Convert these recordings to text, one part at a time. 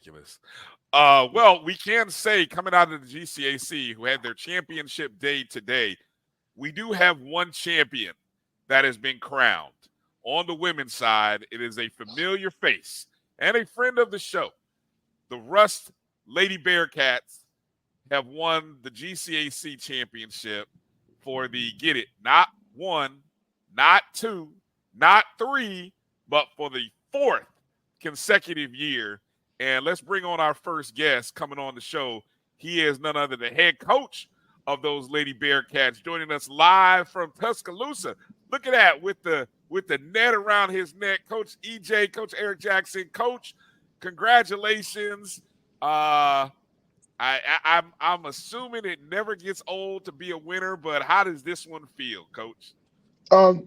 Ridiculous. Well, we can say coming out of the GCAC, who had their championship day today, we do have one champion that has been crowned. On the women's side, it is a familiar face and a friend of the show. The Rust Lady Bearcats have won the GCAC championship for the, get it, not one, not two, not three, but for the fourth consecutive year. And let's bring on our first guest coming on the show. He is none other than the head coach of those Lady Bearcats, joining us live from Tuscaloosa. Look at that with the net around his neck, Coach EJ, Coach Eric Jackson. Coach, congratulations. I'm assuming it never gets old to be a winner, but how does this one feel, Coach?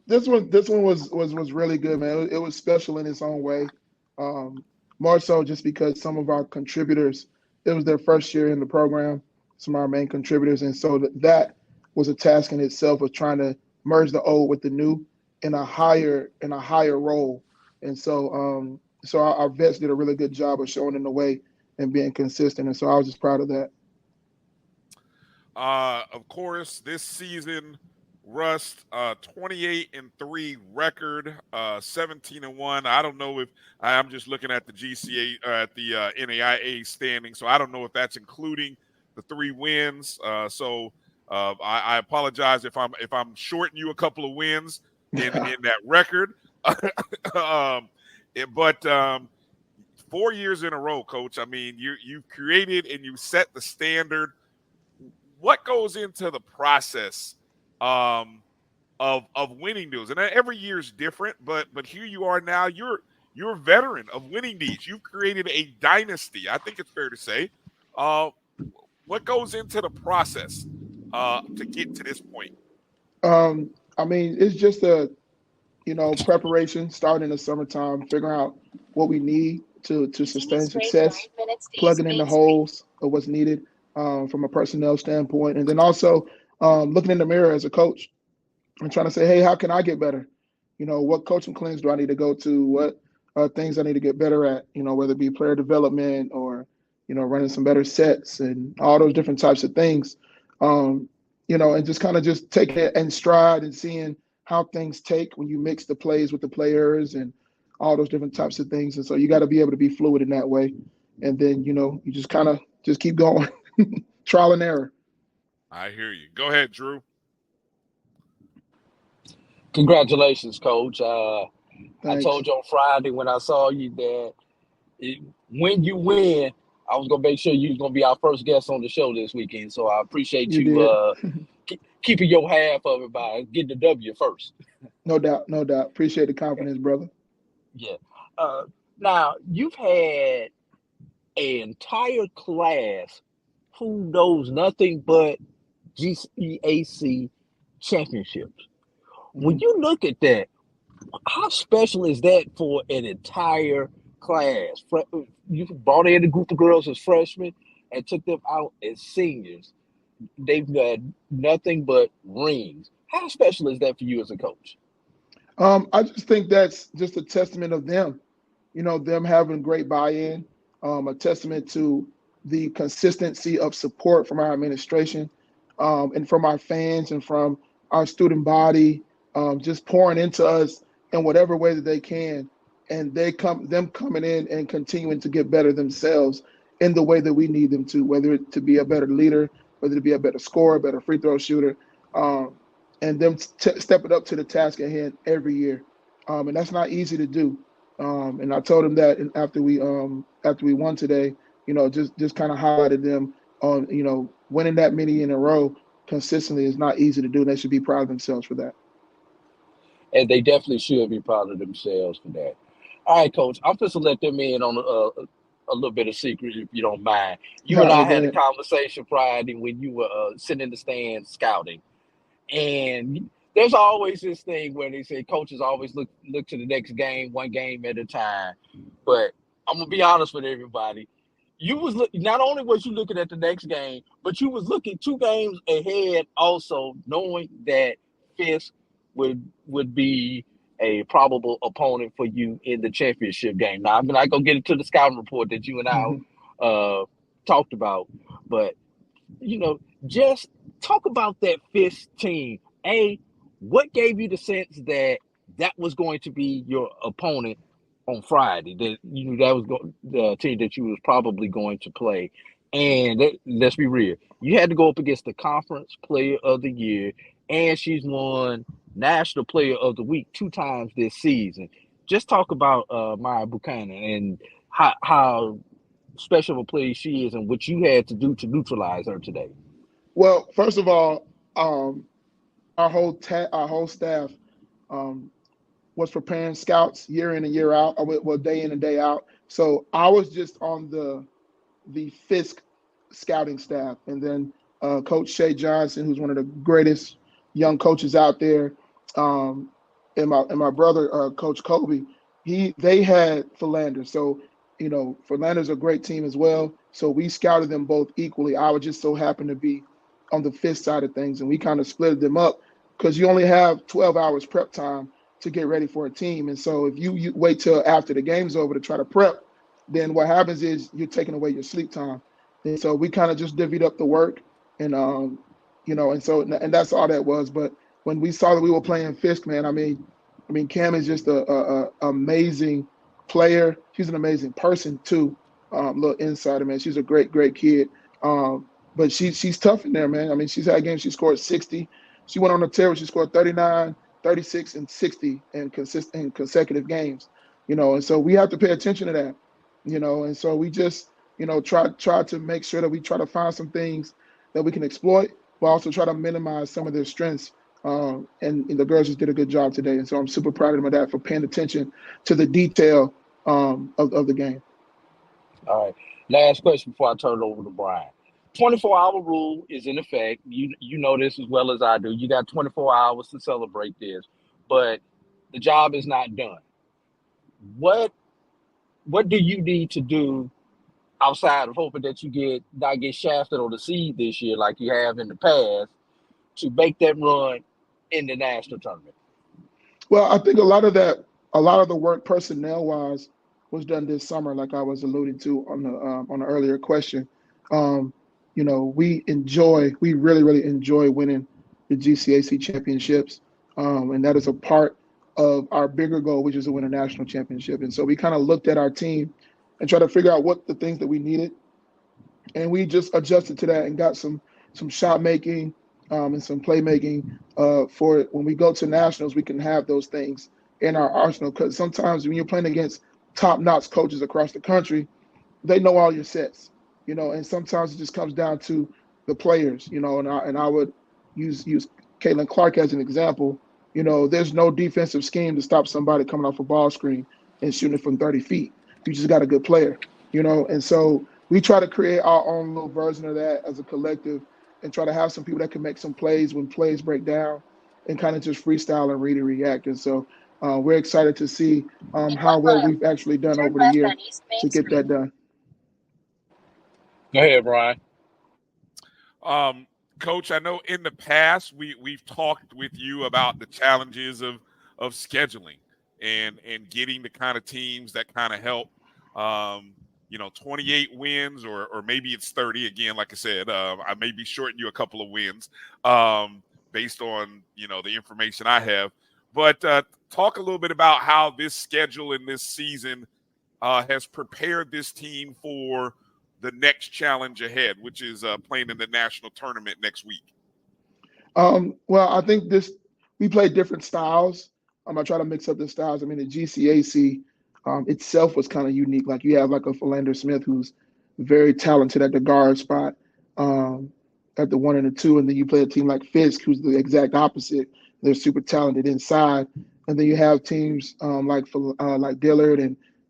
This one was really good, man. It was special in its own way. More so just because some of our contributors, it was their first year in the program, some of our main contributors, and so that was a task in itself of trying to merge the old with the new in a higher role. And so our vets did a really good job of showing in the way and being consistent. And so I was just proud of that. Of course, this season, Rust 28-3 record, 17-1. I don't know if I'm just looking at the GCA at the NAIA standing, so I don't know if that's including the 3 wins. So I apologize if I'm shorting you a couple of wins in that record. But 4 years in a row, Coach. I mean, you've created and you set the standard. What goes into the process of winning those? And every year is different, but here you are now. You're a veteran of winning these. You've created a dynasty. I think it's fair to say. What goes into the process to get to this point? I mean, it's just preparation, starting in the summertime, figuring out what we need to sustain success, plugging in the holes of what's needed from a personnel standpoint, and then also looking in the mirror as a coach and trying to say, hey, how can I get better? What coaching clinics do I need to go to? What things I need to get better at? Whether it be player development or running some better sets and all those different types of things. And just kind of just taking it in stride and seeing how things take when you mix the plays with the players and all those different types of things. And so you got to be able to be fluid in that way. And then, you just kind of just keep going, trial and error. I hear you. Go ahead, Drew. Congratulations, Coach. I Thanks. told you on Friday when I saw you that when you win, I was going to make sure you was going to be our first guest on the show this weekend. So I appreciate you keeping your half of it by getting the W first. No doubt. Appreciate the confidence, brother. Yeah. Now, you've had an entire class who knows nothing but GCAC championships. When you look at that, how special is that for an entire class? You brought in a group of girls as freshmen and took them out as seniors. They've got nothing but rings. How special is that for you as a coach? I just think that's just a testament of them, them having great buy-in, a testament to the consistency of support from our administration and from our fans and from our student body, just pouring into us in whatever way that they can. And them coming in and continuing to get better themselves in the way that we need them to, whether it to be a better leader, whether to be a better scorer, better free throw shooter, and them stepping up to the task at hand every year. And that's not easy to do. And I told them that after we won today, just kind of highlighted them on, winning that many in a row consistently is not easy to do. And they should be proud of themselves for that. And they definitely should be proud of themselves for that. All right, Coach, I'm just going to let them in on a little bit of secret, if you don't mind. You and I had a conversation Friday when you were sitting in the stands scouting. And there's always this thing where they say coaches always look to the next game, one game at a time. But I'm going to be honest with everybody. Not only was you looking at the next game, but you was looking 2 games ahead also, knowing that Fisk would be a probable opponent for you in the championship game. Now, I'm not going to get into the scouting report that you and I talked about, but, just talk about that Fisk team. What gave you the sense that was going to be your opponent on Friday? That you knew that was the team that you was probably going to play. And let's be real, you had to go up against the Conference Player of the Year, and she's won National Player of the Week 2 times this season. Just talk about Maya Buchanan and how special of a player she is and what you had to do to neutralize her today. Well, first of all, our whole staff was preparing scouts year in and year out, well, day in and day out. So I was just on the Fisk scouting staff, and then Coach Shay Johnson, who's one of the greatest young coaches out there, and my brother, Coach Kobe, they had Philander. So Philander's a great team as well. So we scouted them both equally. I would just so happen to be on the Fisk side of things, and we kind of split them up because you only have 12 hours prep time to get ready for a team. And so if you wait till after the game's over to try to prep, then what happens is you're taking away your sleep time. And so we kind of just divvied up the work, and and that's all that was. But when we saw that we were playing Fisk, man, I mean, Cam is just a amazing player. She's an amazing person too. Little insider, man. She's a great kid. But she's tough in there, man. I mean, she's had games. She scored 60. She went on a tear. She scored 39, 36, and 60 in consecutive games. And so we have to pay attention to that. And so we just try to make sure that we try to find some things that we can exploit, but also try to minimize some of their strengths. And the girls just did a good job today. And so I'm super proud of them of that for paying attention to the detail of the game. All right. Last question before I turn it over to Bryan. 24-hour rule is in effect. You know this as well as I do. You got 24 hours to celebrate this, but the job is not done. What do you need to do outside of hoping that you not get shafted on the seed this year like you have in the past to make that run in the national tournament? Well, I think a lot of the work personnel wise was done this summer, like I was alluding to on the earlier question. We really enjoy winning the GCAC championships, and that is a part of our bigger goal, which is to win a national championship. And so we kind of looked at our team and tried to figure out what the things that we needed, and we just adjusted to that and got some shot making and some playmaking for it. When we go to nationals, we can have those things in our arsenal, because sometimes when you're playing against top-notch coaches across the country, they know all your sets, and sometimes it just comes down to the players, and I would use Caitlin Clark as an example. There's no defensive scheme to stop somebody coming off a ball screen and shooting it from 30 feet. You just got a good player, and so we try to create our own little version of that as a collective and try to have some people that can make some plays when plays break down and kind of just freestyle and read and react. And so we're excited to see how well we've actually done over the year to get that done. Go ahead, Bryan. Coach, I know in the past we've talked with you about the challenges of scheduling and getting the kind of teams that kind of help. 28 wins or maybe it's 30 again. Like I said, I may be shorting you a couple of wins based on the information I have. But talk a little bit about how this schedule in this season has prepared this team for the next challenge ahead, which is playing in the national tournament next week. Well, I think we play different styles. I try to mix up the styles. I mean, the GCAC itself was kind of unique. Like you have like a Philander Smith who's very talented at the guard spot, at the 1 and the 2, and then you play a team like Fisk who's the exact opposite. They're super talented inside, and then you have teams like Dillard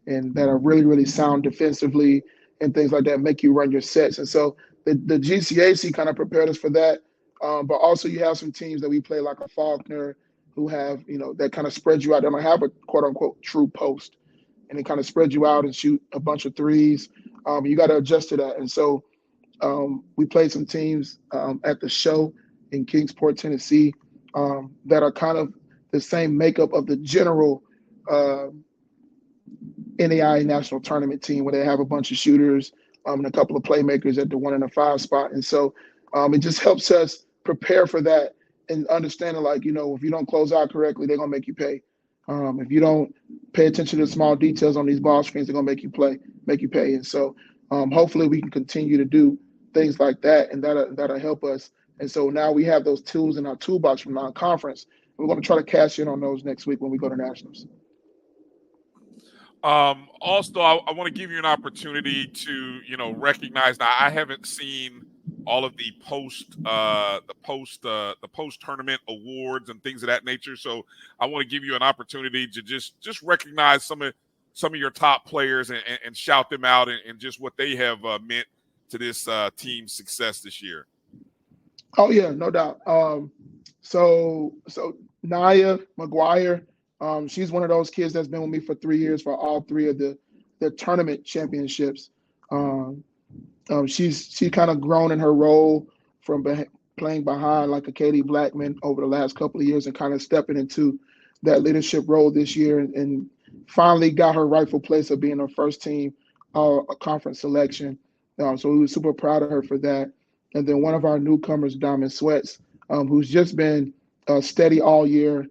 and that are really sound defensively and things like that, make you run your sets. And so the GCAC kind of prepared us for that. But also you have some teams that we play like a Faulkner who have, that kind of spread you out. They don't have a quote unquote true post, and they kind of spread you out and shoot a bunch of threes. You got to adjust to that. And so we played some teams at the show in Kingsport, Tennessee, that are kind of the same makeup of the general NAIA national tournament team, where they have a bunch of shooters and a couple of playmakers at the 1 and the 5 spot. And so it just helps us prepare for that and understanding, like, if you don't close out correctly, they're going to make you pay. If you don't pay attention to the small details on these ball screens, they're going to make you pay. And so hopefully we can continue to do things like that, and that'll help us. And so now we have those tools in our toolbox from non-conference. We're going to try to cash in on those next week when we go to nationals. Also, I want to give you an opportunity to, recognize. Now, I haven't seen all of the post tournament awards and things of that nature. So I want to give you an opportunity to just recognize some of your top players and shout them out and just what they have meant to this team's success this year. Oh yeah, no doubt. So Naya McGuire. She's one of those kids that's been with me for 3 years for all 3 of the tournament championships. She kind of grown in her role from playing behind like a Katie Blackman over the last couple of years and kind of stepping into that leadership role this year and finally got her rightful place of being a first team conference selection. So we were super proud of her for that. And then one of our newcomers, Diamond Sweats, who's just been steady all year.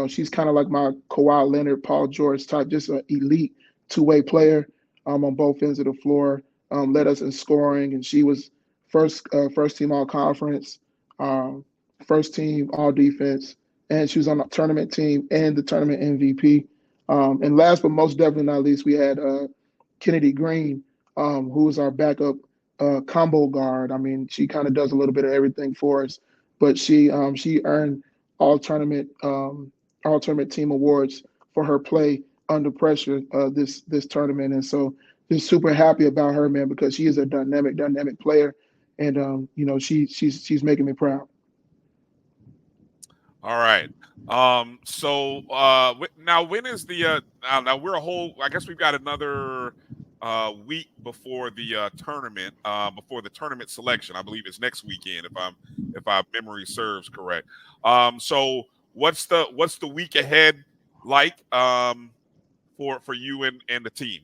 She's kind of like my Kawhi Leonard, Paul George type, just an elite two-way player on both ends of the floor. Led us in scoring, and she was first team all conference, first team all defense, and she was on the tournament team and the tournament MVP. And last but most definitely not least, we had Kennedy Green, who was our backup combo guard. I mean, she kind of does a little bit of everything for us, but she earned all tournament team awards for her play under pressure this tournament. And so just super happy about her, man, because she is a dynamic player, and she's making me proud. All right. So now when is the now we're I guess we've got another week before the tournament, before the tournament selection. I believe it's next weekend if my memory serves correct. So what's the week ahead like for you and the team?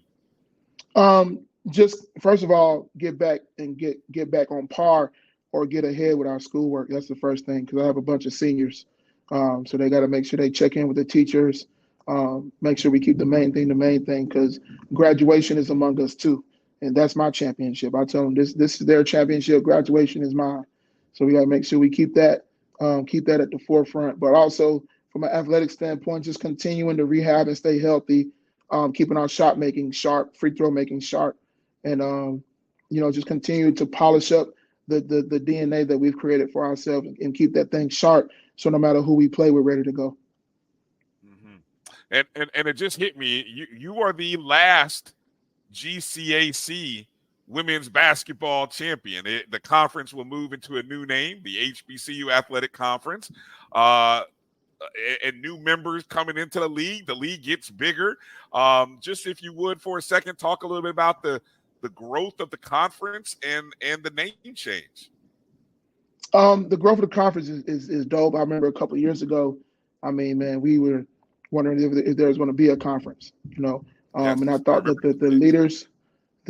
Just first of all, get back on par or get ahead with our schoolwork. That's the first thing, because I have a bunch of seniors. So they got to make sure they check in with the teachers, make sure we keep the main thing, because graduation is among us too. And that's my championship. I tell them this is their championship. Graduation is mine. So we got to make sure we keep that at the forefront. But also from an athletic standpoint, just continuing to rehab and stay healthy, keeping our shot making sharp, free throw making sharp, and just continue to polish up the DNA that we've created for ourselves and keep that thing sharp. So no matter who we play, we're ready to go. Mm-hmm. And it just hit me. You are the last GCAC women's basketball champion. The conference will move into a new name, the HBCU Athletic Conference. And new members coming into the league. The league gets bigger. Just if you would, for a second, talk a little bit about the growth of the conference and the name change. The growth of the conference is dope. I remember a couple of years ago, I mean, man, we were wondering if there was going to be a conference, yes, and I thought that the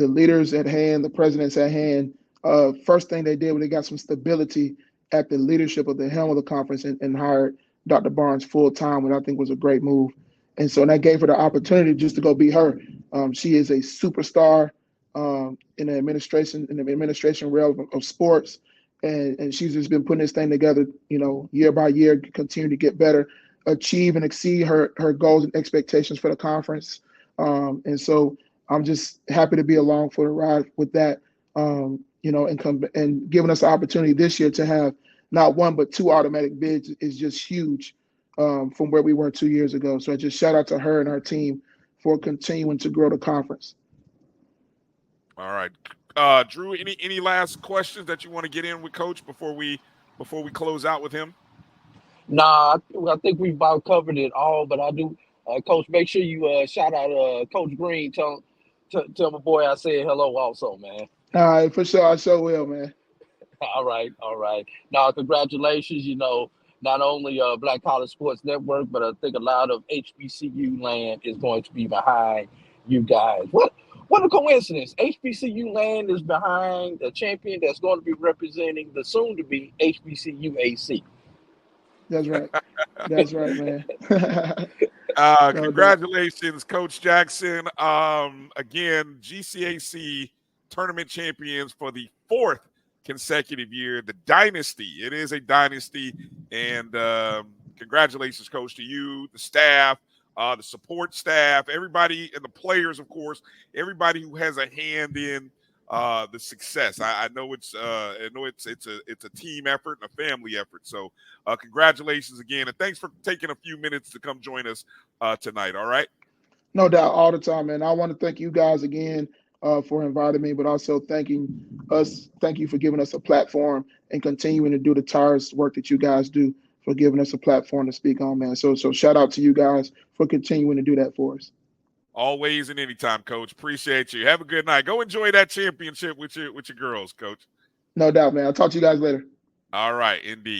leaders at hand, the presidents at hand, first thing they did when they got some stability at the leadership of the helm of the conference and hired Dr. Barnes full time, which I think was a great move. And so that gave her the opportunity just to go be her. She is a superstar in the administration realm of sports. And she's just been putting this thing together, year by year, continue to get better, achieve and exceed her goals and expectations for the conference. And so I'm just happy to be along for the ride with that, and giving us the opportunity this year to have not one but 2 automatic bids is just huge from where we were 2 years ago. So I just shout out to her and her team for continuing to grow the conference. All right. Drew, any last questions that you want to get in with Coach before we close out with him? Nah, I think we've about covered it all. But I do, Coach, make sure you shout out Coach Green. Tell my boy I said hello also, man. All right, for sure. I sure will, man. All right. Now, congratulations. not only Black College Sports Network, but I think a lot of HBCU land is going to be behind you guys. What a coincidence! HBCU land is behind a champion that's going to be representing the soon-to-be HBCU AC. That's right. That's right, man. No doubt. Congratulations, Coach Jackson. Again, GCAC tournament champions for the 4th consecutive year. The dynasty. It is a dynasty. And congratulations, Coach, to you, the staff, the support staff, everybody, and the players, of course, everybody who has a hand in the success. I know it's a team effort and a family effort. So congratulations again, and thanks for taking a few minutes to come join us tonight. All right. No doubt, all the time, man. I want to thank you guys again for inviting me, but also thanking us. Thank you for giving us a platform and continuing to do the tireless work that you guys do for giving us a platform to speak on, man. So shout out to you guys for continuing to do that for us. Always and anytime, Coach. Appreciate you. Have a good night. Go enjoy that championship with your girls, Coach. No doubt, man. I'll talk to you guys later. All right, indeed.